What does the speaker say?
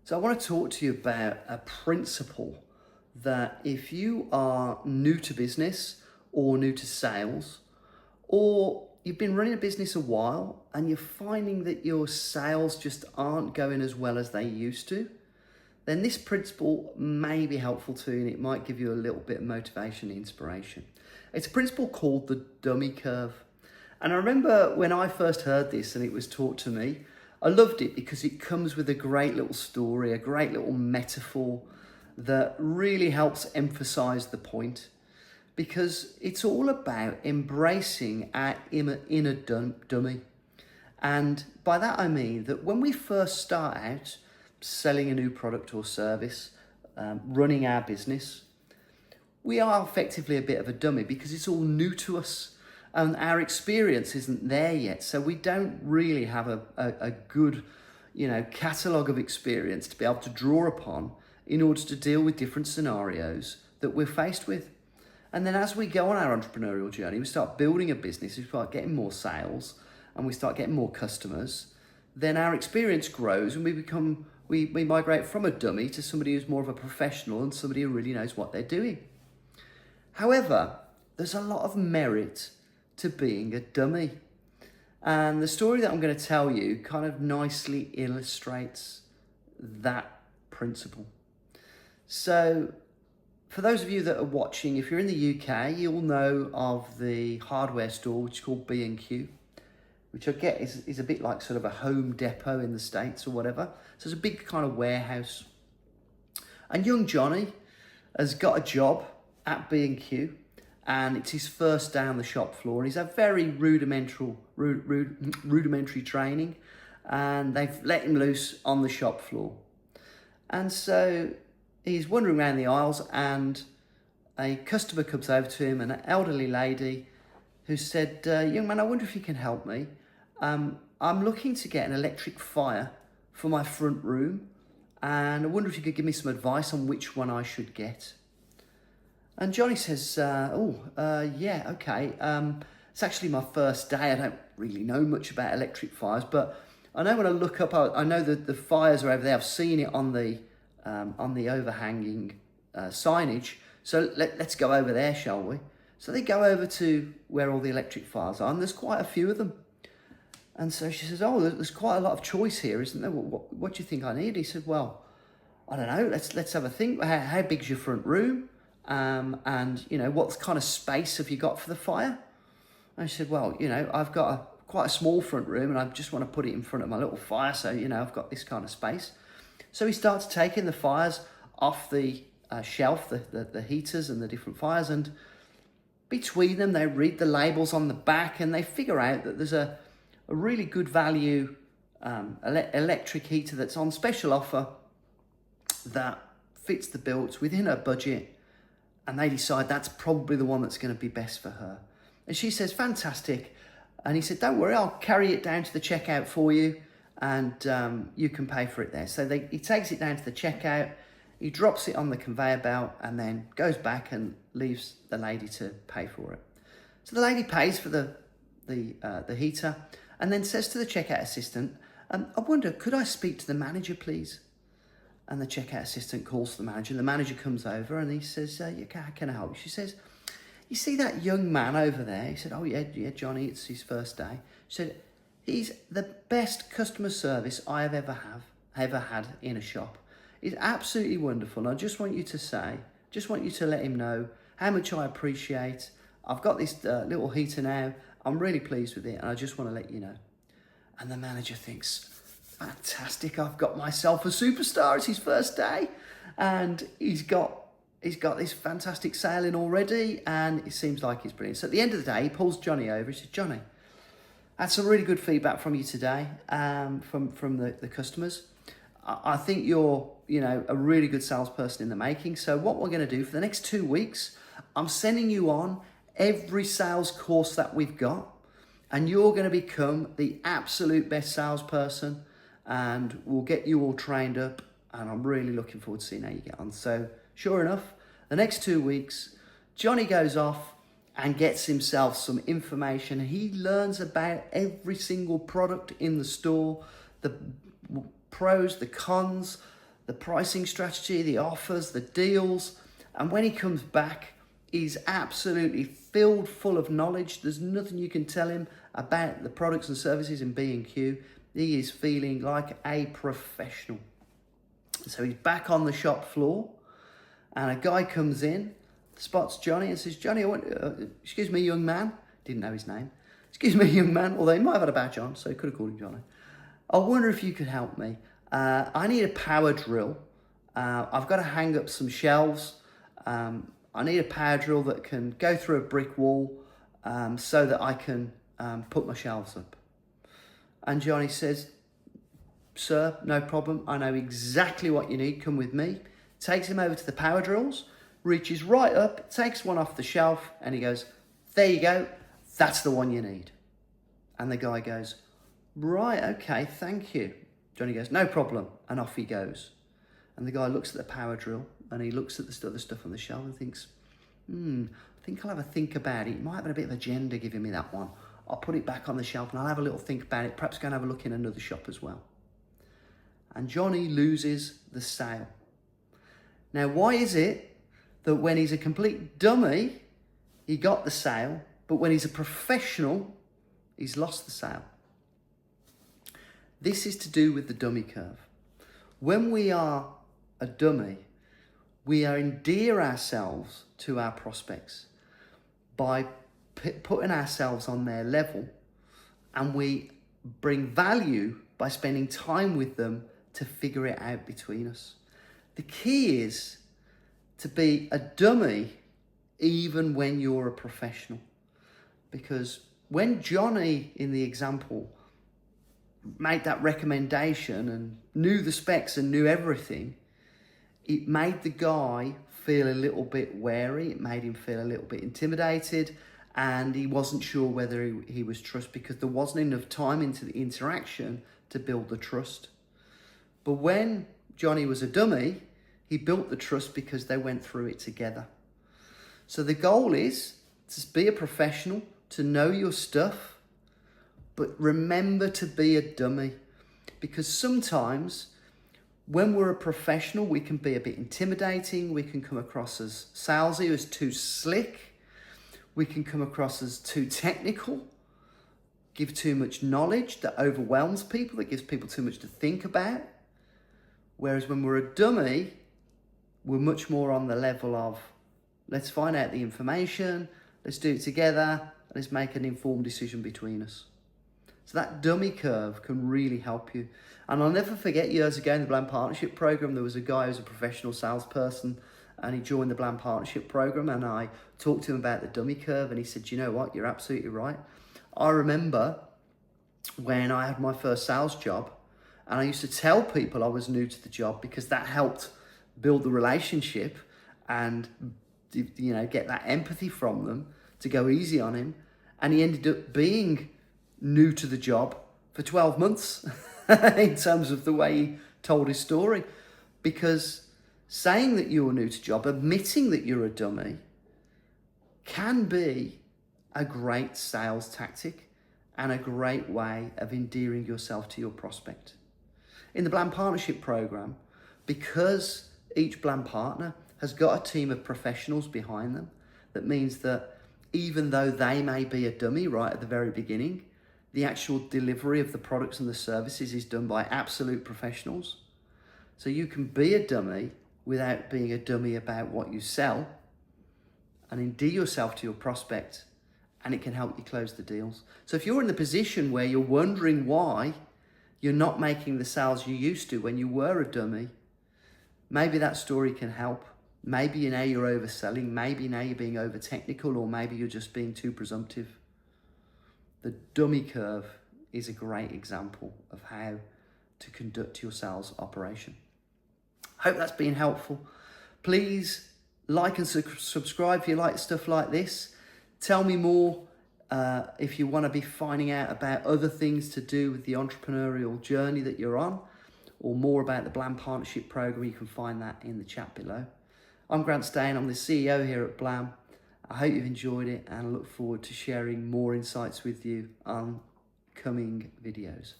So I want to talk to you about a principle that if you are new to business or new to sales, or you've been running a business a while and you're finding that your sales just aren't going as well as they used to, then this principle may be helpful to you and it might give you a little bit of motivation and inspiration. It's a principle called the dummy curve. And I remember when I first heard this and it was taught to me, I loved it because it comes with a great little story, a great little metaphor that really helps emphasize the point, because it's all about embracing our inner dummy. And by that I mean that when we first start out selling a new product or service, running our business, we are effectively a bit of a dummy because it's all new to us and our experience isn't there yet. So we don't really have a good, catalogue of experience to be able to draw upon in order to deal with different scenarios that we're faced with. And then as we go on our entrepreneurial journey, we start building a business, we start getting more sales and we start getting more customers, then our experience grows and we migrate from a dummy to somebody who's more of a professional and somebody who really knows what they're doing. However, there's a lot of merit to being a dummy. And the story that I'm going to tell you kind of nicely illustrates that principle. So for those of you that are watching, if you're in the UK, you'll know of the hardware store, which is called B&Q, which I get is a bit like sort of a Home Depot in the States or whatever. So it's a big kind of warehouse. And young Johnny has got a job at B&Q, and it's his first day on the shop floor, and he's had very rudimentary training, and they've let him loose on the shop floor. And so he's wandering around the aisles, and a customer comes over to him, an elderly lady who said, young man, I wonder if you can help me. I'm looking to get an electric fire for my front room, and I wonder if you could give me some advice on which one I should get. And Johnny says, yeah, okay. It's actually my first day. I don't really know much about electric fires, but I know when I look up, I know that the fires are over there. I've seen it on the overhanging signage. So let's go over there, shall we? So they go over to where all the electric fires are, and there's quite a few of them. And so she says, oh, there's quite a lot of choice here, isn't there? What do you think I need? He said, well, I don't know. Let's have a think. How big's your front room? And what kind of space have you got for the fire? And she said, well, I've got quite a small front room and I just want to put it in front of my little fire. So, I've got this kind of space. So he starts taking the fires off the shelf, the heaters and the different fires. And between them, they read the labels on the back and they figure out that there's a really good value electric heater that's on special offer that fits the bill. It's within her budget. And they decide that's probably the one that's going to be best for her. And she says, fantastic. And he said, don't worry, I'll carry it down to the checkout for you and you can pay for it there. So he takes it down to the checkout, he drops it on the conveyor belt and then goes back and leaves the lady to pay for it. So the lady pays for the heater and then says to the checkout assistant, I wonder, could I speak to the manager, please? And the checkout assistant calls the manager. The manager comes over and he says, how can I help you? She says, you see that young man over there? He said, oh yeah, Johnny, it's his first day. She said, he's the best customer service I have ever had in a shop. He's absolutely wonderful. And I just want you to let him know how much I appreciate. I've got this little heater now. I'm really pleased with it. And I just want to let you know. And the manager thinks, fantastic, I've got myself a superstar. It's his first day and he's got this fantastic sale in already and it seems like he's brilliant. So at the end of the day, he pulls Johnny over. He says, Johnny, had some really good feedback from you today, from the customers. I think you're, a really good salesperson in the making. So what we're going to do for the next 2 weeks, I'm sending you on every sales course that we've got and you're going to become the absolute best salesperson. And we'll get you all trained up and I'm really looking forward to seeing how you get on. So sure enough, the next 2 weeks, Johnny goes off and gets himself some information. He learns about every single product in the store, the pros, the cons, the pricing strategy, the offers, the deals. And when he comes back, he's absolutely filled full of knowledge. There's nothing you can tell him about the products and services in B&Q. He is feeling like a professional. So he's back on the shop floor, and a guy comes in, spots Johnny and says, Johnny, excuse me, young man. Didn't know his name. Excuse me, young man. Although he might have had a badge on, so he could have called him Johnny. I wonder if you could help me. I need a power drill. I've got to hang up some shelves. I need a power drill that can go through a brick wall so that I can put my shelves up. And Johnny says, sir, no problem. I know exactly what you need. Come with me. Takes him over to the power drills, reaches right up, takes one off the shelf, and he goes, there you go. That's the one you need. And the guy goes, right, okay, thank you. Johnny goes, no problem. And off he goes. And the guy looks at the power drill and he looks at the other stuff on the shelf and thinks, I think I'll have a think about it. It might have been a bit of agenda giving me that one. I'll put it back on the shelf and I'll have a little think about it. Perhaps go and have a look in another shop as well. And Johnny loses the sale. Now, why is it that when he's a complete dummy, he got the sale, but when he's a professional, he's lost the sale? This is to do with the dummy curve. When we are a dummy, we endear ourselves to our prospects by putting ourselves on their level, and we bring value by spending time with them to figure it out between us. The key is to be a dummy even when you're a professional. Because when Johnny, in the example, made that recommendation and knew the specs and knew everything, it made the guy feel a little bit wary. It made him feel a little bit intimidated, and he wasn't sure whether he was trust, because there wasn't enough time into the interaction to build the trust. But when Johnny was a dummy, he built the trust because they went through it together. So the goal is to be a professional, to know your stuff, but remember to be a dummy. Because sometimes when we're a professional, we can be a bit intimidating. We can come across as salesy, as too slick. We can come across as too technical, give too much knowledge that overwhelms people, that gives people too much to think about. Whereas when we're a dummy, we're much more on the level of, let's find out the information, let's do it together, let's make an informed decision between us. So that dummy curve can really help you. And I'll never forget, years ago in the Blam Partnership Program, there was a guy who was a professional salesperson, and he joined the Blam Partnership Program, and I talked to him about the dummy curve, and he said, you know what, you're absolutely right. I remember when I had my first sales job, and I used to tell people I was new to the job because that helped build the relationship and, you know, get that empathy from them to go easy on him. And he ended up being new to the job for 12 months in terms of the way he told his story. Because saying that you're new to job, admitting that you're a dummy, can be a great sales tactic and a great way of endearing yourself to your prospect. In the Blam Partnership Program, because each Blam partner has got a team of professionals behind them, that means that even though they may be a dummy right at the very beginning, the actual delivery of the products and the services is done by absolute professionals. So you can be a dummy without being a dummy about what you sell, and endear yourself to your prospect, and it can help you close the deals. So if you're in the position where you're wondering why you're not making the sales you used to when you were a dummy, maybe that story can help. Maybe now you're overselling, maybe now you're being over technical, or maybe you're just being too presumptive. The dummy curve is a great example of how to conduct your sales operation. Hope that's been helpful. Please like and subscribe if you like stuff like this. Tell me more if you want to be finding out about other things to do with the entrepreneurial journey that you're on, or more about the Blam Partnership Program. You can find that in the chat below. I'm Grant Stain, I'm the CEO here at Blam. I hope you've enjoyed it, and I look forward to sharing more insights with you on coming videos.